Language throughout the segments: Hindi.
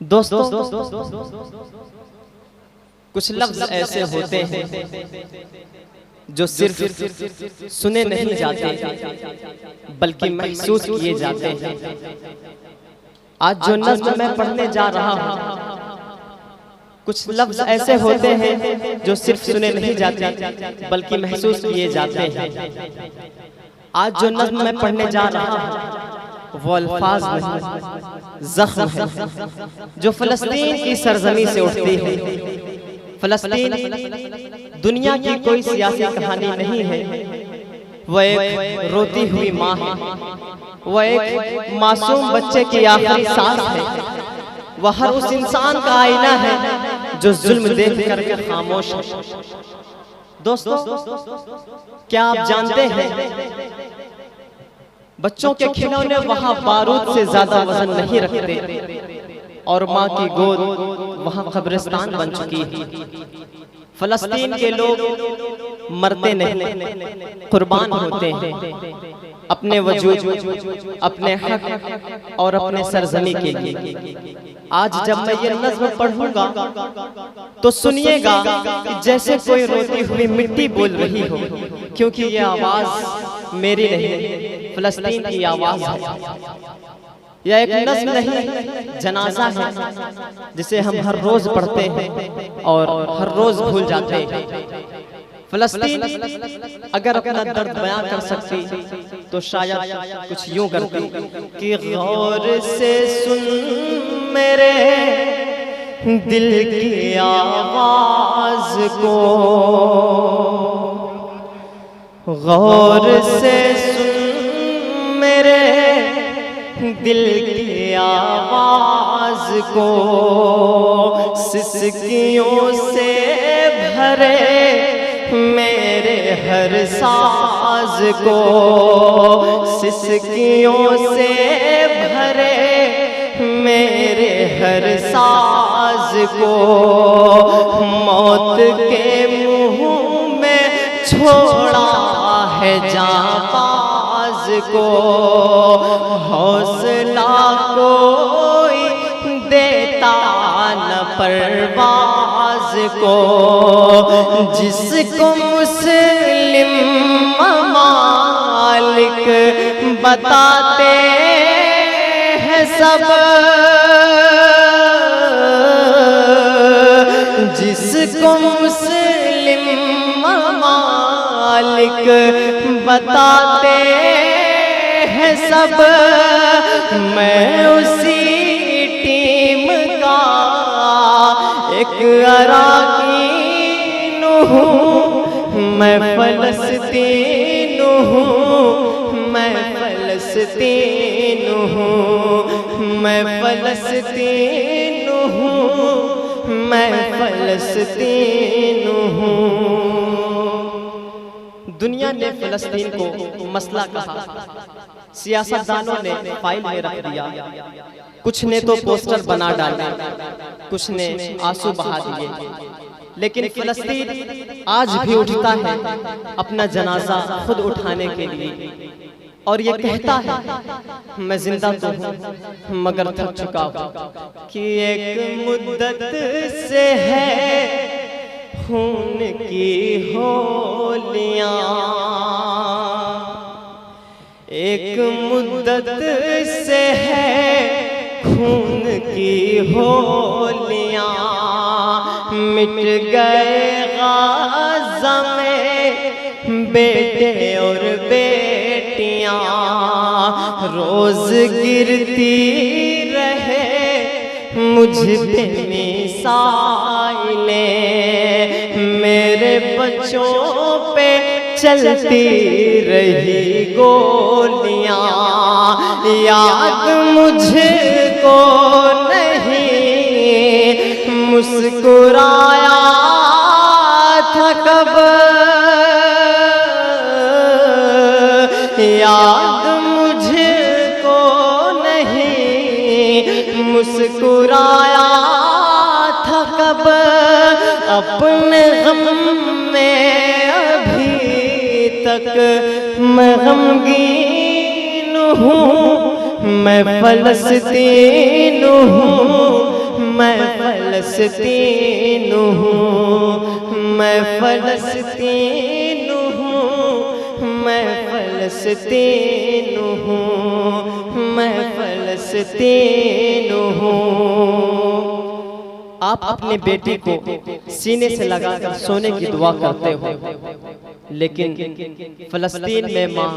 दोस्तों, कुछ लफ्ज ऐसे होते हैं जो सिर्फ सुने नहीं जाते बल्कि महसूस किए जाते हैं। आज जो नज़्म मैं पढ़ने जा रहा हूँ, कुछ लफ्ज ऐसे होते हैं जो सिर्फ सुने नहीं जाते बल्कि महसूस किए जाते हैं। आज जो नज़्म मैं पढ़ने जा रहा हूँ वो अल्फाज नहीं, ज़ख्म है जो फ़लस्तीन की सरज़मीं से उठती है। फ़लस्तीन दुनिया की कोई सियासी कहानी नहीं है, वह एक रोती हुई माँ है, वह एक मासूम बच्चे की आखिरी सांस है, वह हर उस इंसान का आईना है जो जुल्म देख करके खामोश है। दोस्तों, क्या आप जानते हैं बच्चों के खिलौने वहां बारूद से ज्यादा वजन नहीं रखते और माँ की गोद वहां कब्रिस्तान बन चुकी है। फलस्तीन के लोग मरते नहीं, कुर्बान होते हैं अपने वजूद, अपने हक और अपने सरजमी के लिए। आज जब मैं ये नज़्म पढ़ूंगा तो सुनिएगा कि जैसे कोई रोती हुई मिट्टी बोल रही हो, क्योंकि ये आवाज मेरी नहीं, फलस्तीन की आवाज है। यह एक नज़्म नहीं, जनाजा है जिसे हम हर रोज पढ़ते हैं और हर रोज भूल जाते हैं। फलस्तीन अगर अपना दर्द बयां कर सकती तो शायद कुछ यूं करती कि गौर से सुन मेरे दिल की आवाज को, गौर से सुन मेरे दिल की आवाज को, सिसकियों से भरे मेरे हर साज को, सिसकियों से भरे मेरे हर साज को, मौत के मुंह में छोड़ा है जांबाज को, हौसला कोई देता न परवाज को, जिसको मुस्लिम ममालिक बताते हैं सब, जिसको मुस्लिम ममालिक बताते हैं सब, मैं उसी टीम का एक अराकीन हूँ, मैं फलस्तीन हूँ, मैं फलस्तीन हूँ, मैं फलस्तीन हूँ, मैं फलस्तीन हूँ। दुनिया ने फलस्तीन को मसला कहा, सियासतदानों ने फाइल में रख दिया, कुछ ने तो पोस्टर बना डाले, कुछ ने आंसू बहा दिए, लेकिन फलस्तीन आज भी उठता है अपना जनाजा खुद उठाने के लिए और ये कहता है मैं जिंदा तो हूँ मगर थक चुका हूँ, कि एक मुद्दत से है खून की होलियां, एक मुद्दत से है खून की होलियां, मिट गए गाज़ा में बेटे और बेटियां, रोज गिरती रहे मुझ पे मिसाइलें, मेरे बच्चों पे चलती रही गोलियां, याद मुझको नहीं मुस्कुराया था कब, याद मुझको नहीं मुस्कुराया था कब, अपने गम में अभी तक मैं गमगीन हूँ, मैं फलस्तीन हूँ, मैं फलस्तीन हूँ, मैं फलस्तीन हूँ, मैं फलस्तीन हूँ, मैं फलस्तीन हूँ। आप अपने बेटी को सीने से लगाकर सोने की दुआ करते हो, लेकिन फलस्तीन में माँ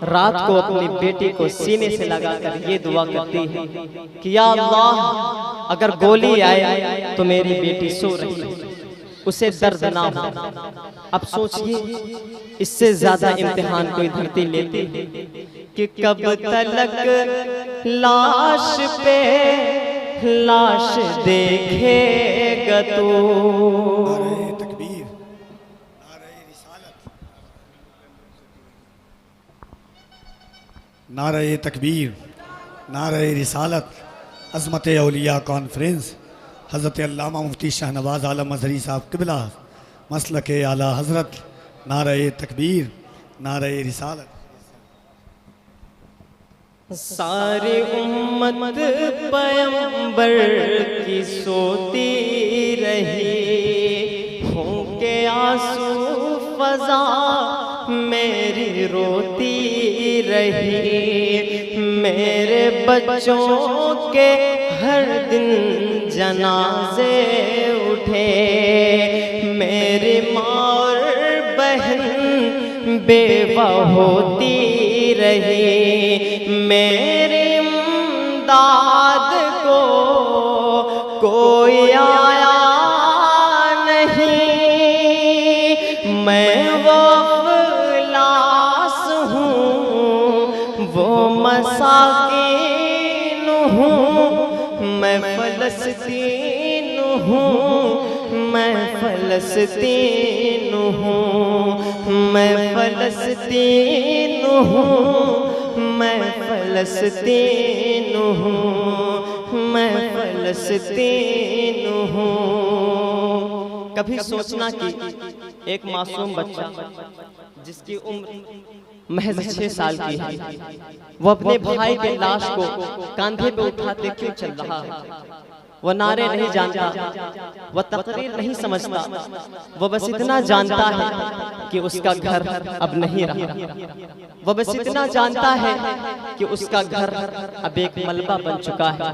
रात को अपनी बेटी को सीने से लगाकर ये दुआ करती है कि या अल्लाह, अगर गोली आए तो मेरी बेटी सो रही है, उसे दर्द ना हो। अब सोचिए, इससे ज्यादा इम्तिहान कोई धरती लेती है कि कब तलक लाश पे लाश देखेगा तू। नारे तकबीर, नारे रिसालत, नारे तकबीर, नारे रिसालत। अज़मत औलिया कॉन्फ्रेंस, हज़रत अल्लामा मुफ्ती शाहनवाज़ आलम अज़हरी साहब क़िबला, मसलक आला हज़रत। नारे तकबीर, नारे रिसालत। सारी उम्मत पैगंबर की सोती रही, होंके आंसू फजा मेरी रोती रही। मेरे बच्चों के हर दिन जनाजे उठे, मेरी माँ और बहन बेवा होती रही। मेरी इमदाद को कोई आया नहीं, मैं वो अफलास हूँ, वो मसाकीन हूँ, मैं फलस्तीन हूँ, मैं फलस्तीन हूँ, मैं फलस्तीन हूँ, मैं फलस्तीन हूँ, मैं फलस्तीन हूँ। कभी सोचना कि एक मासूम बच्चा जिसकी उम्र महज 6 साल की है, वो अपने भाई के लाश को कंधे पे उठाते क्यों चल रहा है। वो नारे नहीं जानता, वो तकरीर नहीं समझता, वो बस इतना जानता है कि उसका घर अब नहीं रहा। वो बस इतना जानता है कि उसका घर अब एक मलबा बन चुका है,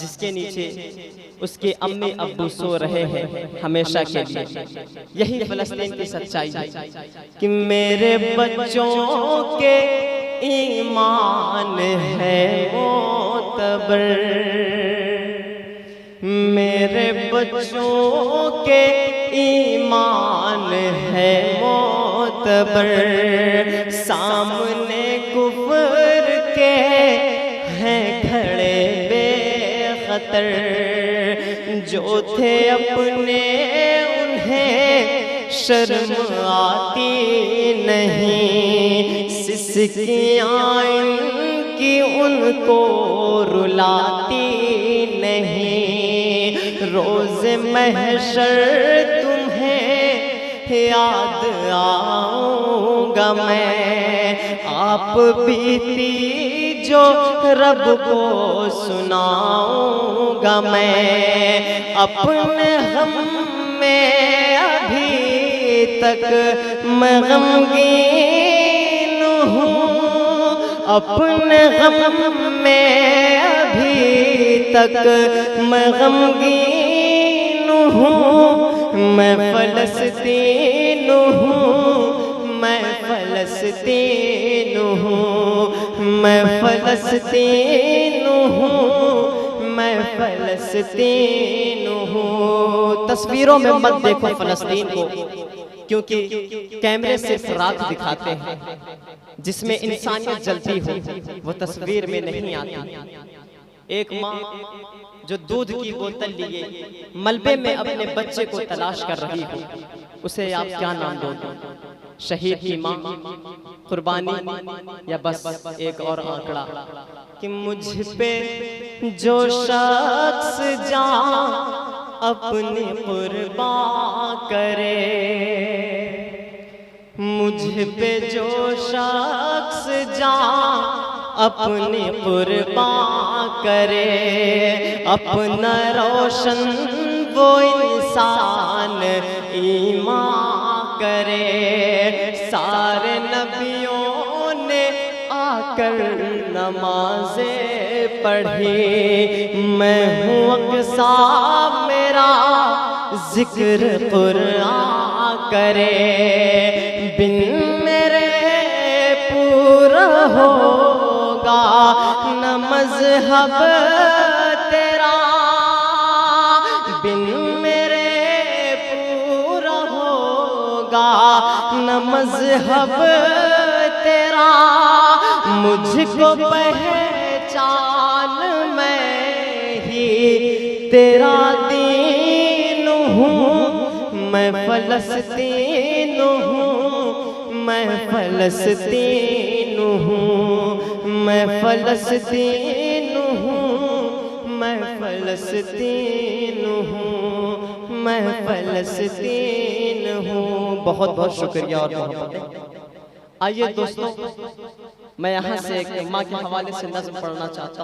जिसके नीचे उसके अम्मी अब्बू सो रहे हैं हमेशा के लिए। यही फलस्तीन की सच्चाई है कि मेरे बच्चों के ईमान है मोतबर, मेरे बच्चों के ईमान है मोतबर। सामने कुफ्र के हैं खड़े बेखतर, जो थे अपने उन्हें शर्म आती नहीं, सिसकियाँ इनकी उनको रुलाती नहीं। रोज़ महशर तुम्हें याद आऊँगा मैं, आप बीती जो रब को सुनाऊँगा मैं। अपने हम में अभी तक मैं गमगीन हूँ, अपने गम में अभी तक मैं गमगीन हूँ। मैं फलस्तीन हूँ, मैं फलस्तीन हूँ, मैं फलस्तीन हूँ, मैं फलस्तीन हूँ। तस्वीरों में मत देखो फलस्तीन को, क्योंकि कैमरे सिर्फ रात दिखाते हैं, जिसमें इंसानियत जलती हो वो तस्वीर में नहीं आती। एक माँ जो दूध की बोतल लिए मलबे में अपने बच्चे को तलाश कर रही हो, उसे आप क्या नाम दोगे? शहीद की माँ, कुर्बानी, या बस एक और आंकड़ा कि मुझ पे जो शख्स जान अपनी कुर्बान करे, मुझ पे जो शख्स जान अपनी कुर्बान करे, अपना रोशन वो इंसान ईमान करे। सारे नबियों ने आकर नमाज़े पढ़ी, मैं हूँ अक़सा मेरा जिक्र कुरान करे। बिन मेरे पूरा होगा न मज़हब तेरा, बिन मेरे पूरा होगा न मज़हब तेरा। मुझको पहचान मैं ही तेरा दीन हूँ, मैं फ़लस्तीन हूँ, मैं फ़लस्तीन हूँ, मैं फ़लस्तीन हूँ, मैं फ़लस्तीन हूँ, मैं फ़लस्तीन हूँ। बहुत बहुत शुक्रिया और मोहब्बत। आइए दोस्तों, मैं यहाँ से एक माँ के हवाले से नज़्म पढ़ना चाहता हूँ।